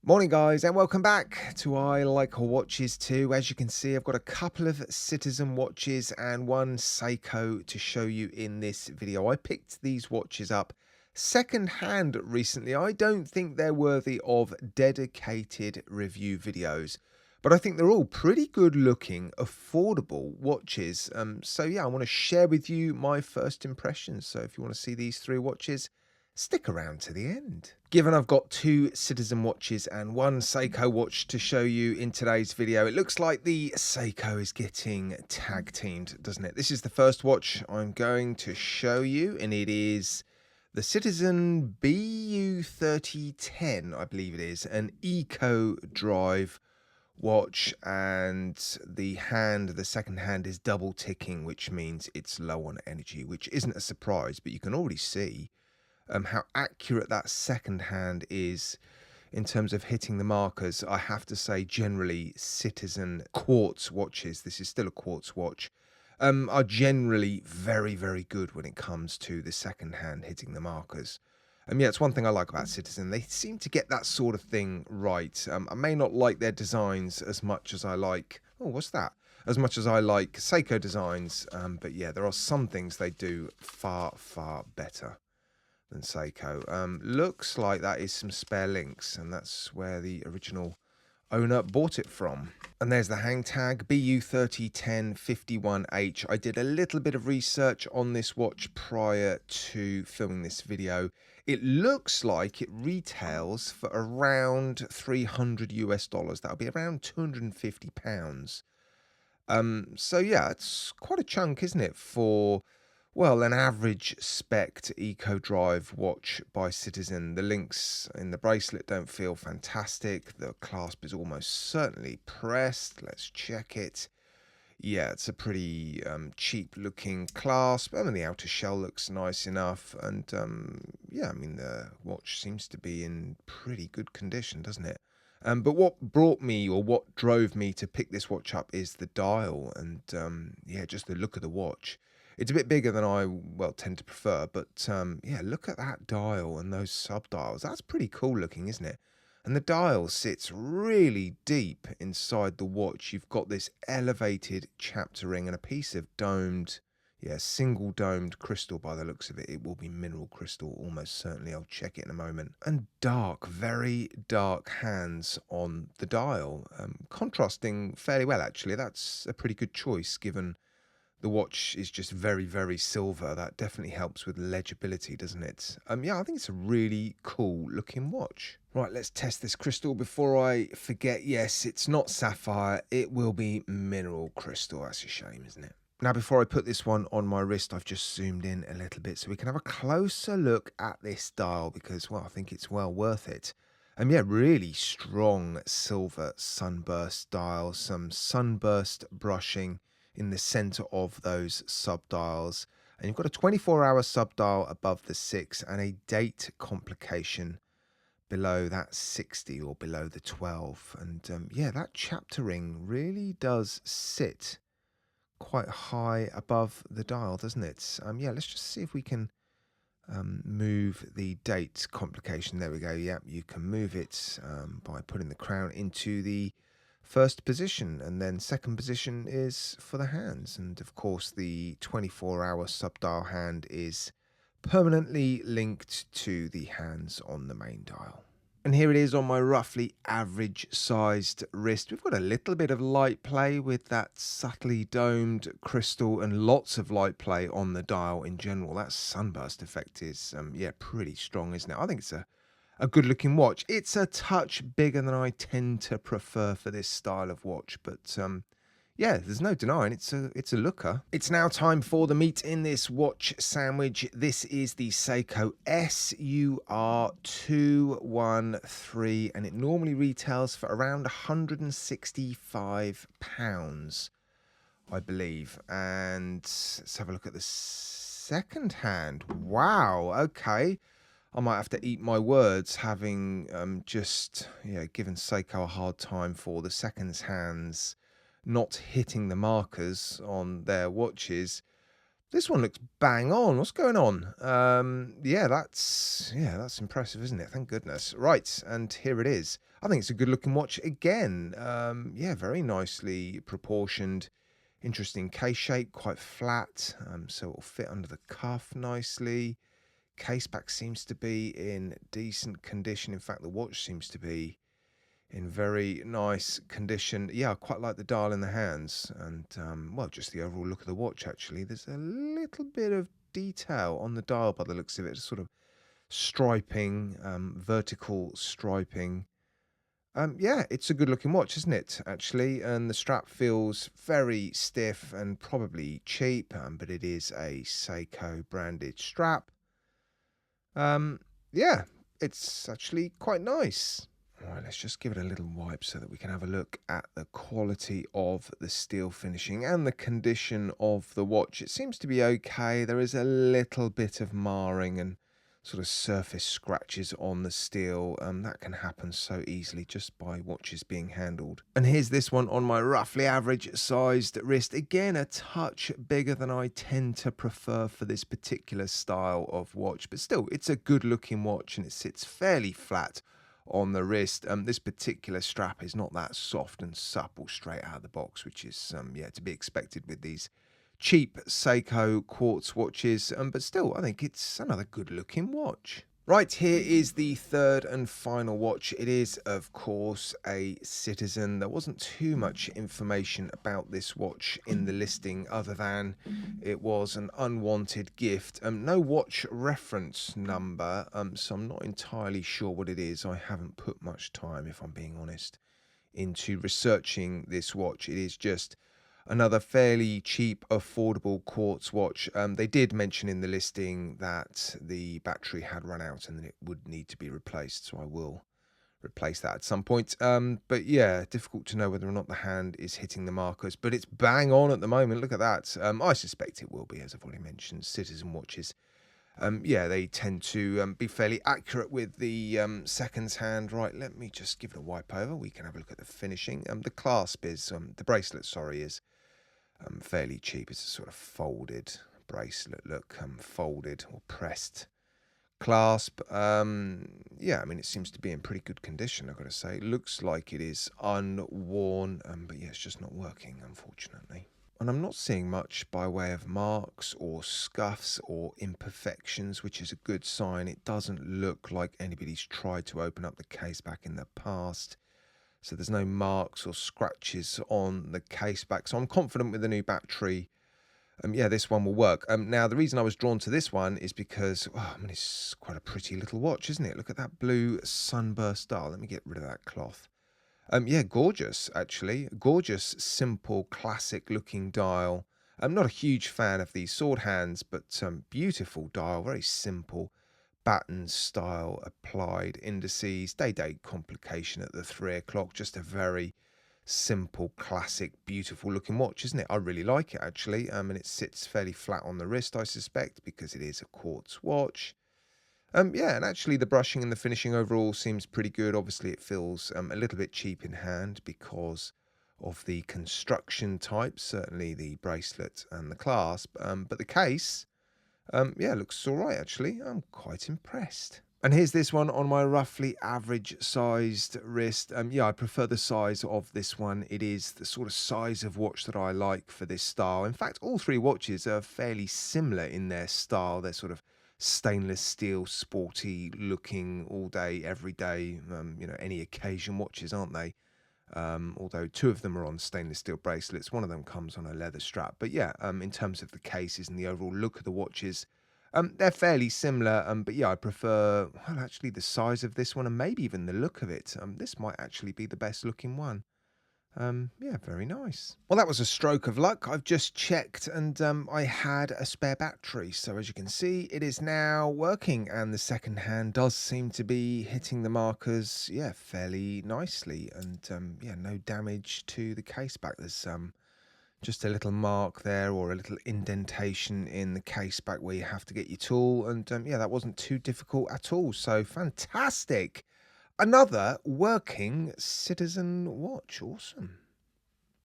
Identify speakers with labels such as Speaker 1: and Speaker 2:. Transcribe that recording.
Speaker 1: Morning guys, and welcome back to I Like Watches Too. As you can see, I've got a couple of Citizen watches and one Seiko to show you in this video. I picked these watches up second hand recently. I don't think they're worthy of dedicated review videos, but I think they're all pretty good looking, affordable watches. So yeah, I want to share with you my first impressions. So if you want to see these three watches, stick around to the end. Given I've got two Citizen watches and one Seiko watch to show you in today's video, it looks like the Seiko is getting tag teamed, doesn't it? This is the first watch I'm going to show you, and it is the Citizen BU3010, I believe it is, an Eco Drive watch, and the second hand is double ticking, which means it's low on energy, which isn't a surprise, but you can already see how accurate that second hand is in terms of hitting the markers. I have to say, generally, Citizen quartz watches, this is still a quartz watch, are generally very, very good when it comes to the second hand hitting the markers. Yeah, it's one thing I like about Citizen. They seem to get that sort of thing right. I may not like their designs as much as I like... Oh, what's that? As much as I like Seiko designs. But yeah, there are some things they do far, far better than Seiko. Looks like that is some spare links, and that's where the original owner bought it from. And there's the hang tag, BU301051H. I did a little bit of research on this watch prior to filming this video. It looks like it retails for around $300 US. That'll be around £250. So yeah, it's quite a chunk, isn't it, for, well, an average spec'd Eco Drive watch by Citizen. The links in the bracelet don't feel fantastic. The clasp is almost certainly pressed. Let's check it. Yeah, it's a pretty cheap looking clasp. I mean, the outer shell looks nice enough. And yeah, I mean, the watch seems to be in pretty good condition, doesn't it? But what brought me, or what drove me to pick this watch up, is the dial. And yeah, just the look of the watch. It's a bit bigger than I, well, tend to prefer, but yeah, look at that dial and those sub-dials. That's pretty cool looking, isn't it? And the dial sits really deep inside the watch. You've got this elevated chapter ring and a piece of domed, yeah, single domed crystal by the looks of it. It will be mineral crystal, almost certainly. I'll check it in a moment. And dark, very dark hands on the dial. Contrasting fairly well, actually. That's a pretty good choice, given the watch is just very, very silver. That definitely helps with legibility, doesn't it? Yeah, I think it's a really cool looking watch. Right, let's test this crystal before I forget. Yes, it's not sapphire. It will be mineral crystal. That's a shame, isn't it? Now, before I put this one on my wrist, I've just zoomed in a little bit so we can have a closer look at this dial because, well, I think it's well worth it. Yeah, really strong silver sunburst dial, some sunburst brushing in the center of those sub-dials. And you've got a 24-hour sub-dial above the 6 and a date complication below that 60 or below the 12. And yeah, that chapter ring really does sit quite high above the dial, doesn't it? Yeah, let's just see if we can move the date complication. There we go. Yep, you can move it by putting the crown into the first position, and then second position is for the hands. And of course, the 24-hour sub-dial hand is permanently linked to the hands on the main dial. And here it is on my roughly average sized wrist. We've got a little bit of light play with that subtly domed crystal and lots of light play on the dial in general. That sunburst effect is, yeah, pretty strong, isn't it? I think it's a good looking watch. It's a touch bigger than I tend to prefer for this style of watch, but yeah, there's no denying it's a looker. It's now time for the meat in this watch sandwich. This is the Seiko SR2133, and it normally retails for around £165, I believe. And let's have a look at the second hand. Wow, okay. I might have to eat my words, having just given Seiko a hard time for the seconds hands not hitting the markers on their watches. This one looks bang on. What's going on? Yeah, that's impressive, isn't it? Thank goodness. Right, and here it is. I think it's a good looking watch again. Yeah, very nicely proportioned. Interesting case shape, quite flat. So it'll fit under the cuff nicely. Case back seems to be in decent condition. In fact, the watch seems to be in very nice condition. Yeah, I quite like the dial in the hands, and well, just the overall look of the watch. Actually, there's a little bit of detail on the dial by the looks of it, sort of striping, vertical striping. Yeah, it's a good looking watch, isn't it? Actually, and the strap feels very stiff and probably cheap, but it is a Seiko branded strap. Yeah, it's actually quite nice. All right, let's just give it a little wipe so that we can have a look at the quality of the steel finishing and the condition of the watch. It seems to be okay. There is a little bit of marring and sort of surface scratches on the steel. That can happen so easily just by watches being handled. And here's this one on my roughly average sized wrist. Again, a touch bigger than I tend to prefer for this particular style of watch, but still, it's a good looking watch and it sits fairly flat on the wrist. This particular strap is not that soft and supple straight out of the box, which is yeah, to be expected with these cheap Seiko quartz watches, but still, I think it's another good looking watch. Right, here is the third and final watch. It is, of course, a Citizen. There wasn't too much information about this watch in the listing other than it was an unwanted gift. No watch reference number, so I'm not entirely sure what it is. I haven't put much time, if I'm being honest, into researching this watch. It is just another fairly cheap, affordable quartz watch. They did mention in the listing that the battery had run out and that it would need to be replaced, so I will replace that at some point. But yeah, difficult to know whether or not the hand is hitting the markers, but it's bang on at the moment. Look at that. I suspect it will be, as I've already mentioned. Citizen watches, yeah, they tend to be fairly accurate with the seconds hand. Right, let me just give it a wipe over. We can have a look at the finishing. The clasp is, the bracelet, sorry, is fairly cheap. It's a sort of folded bracelet look, folded or pressed clasp. Yeah, I mean, it seems to be in pretty good condition, I've got to say. It looks like it is unworn, but yeah, it's just not working, unfortunately. And I'm not seeing much by way of marks or scuffs or imperfections, which is a good sign. It doesn't look like anybody's tried to open up the case back in the past. So there's no marks or scratches on the case back. So I'm confident with the new battery. Yeah, this one will work. Now, the reason I was drawn to this one is because, oh, I mean, it's quite a pretty little watch, isn't it? Look at that blue sunburst dial. Let me get rid of that cloth. Yeah, gorgeous, actually. Gorgeous, simple, classic-looking dial. I'm not a huge fan of these sword hands, but beautiful dial, very simple. Batten style applied indices, day-date complication at the 3 o'clock, just a very simple, classic, beautiful looking watch, isn't it? I really like it, actually. And it sits fairly flat on the wrist, I suspect, because it is a quartz watch. Yeah, and actually the brushing and the finishing overall seems pretty good. Obviously, it feels a little bit cheap in hand because of the construction type, certainly the bracelet and the clasp. But the case, yeah, looks all right, actually. I'm quite impressed. And here's this one on my roughly average sized wrist. Yeah, I prefer the size of this one. It is the sort of size of watch that I like for this style. In fact, all three watches are fairly similar in their style. They're sort of stainless steel, sporty looking all day, every day, you know, any occasion watches, aren't they? Although two of them are on stainless steel bracelets. One of them comes on a leather strap. But yeah, in terms of the cases and the overall look of the watches, they're fairly similar, but yeah, I prefer, well, actually the size of this one and maybe even the look of it. This might actually be the best looking one. Yeah, very nice. Well, that was a stroke of luck. I've just checked and I had a spare battery. So as you can see, it is now working and the second hand does seem to be hitting the markers, yeah, fairly nicely. And yeah, no damage to the case back. There's just a little mark there or a little indentation in the case back where you have to get your tool. And yeah, that wasn't too difficult at all. So fantastic. Another working Citizen watch. Awesome.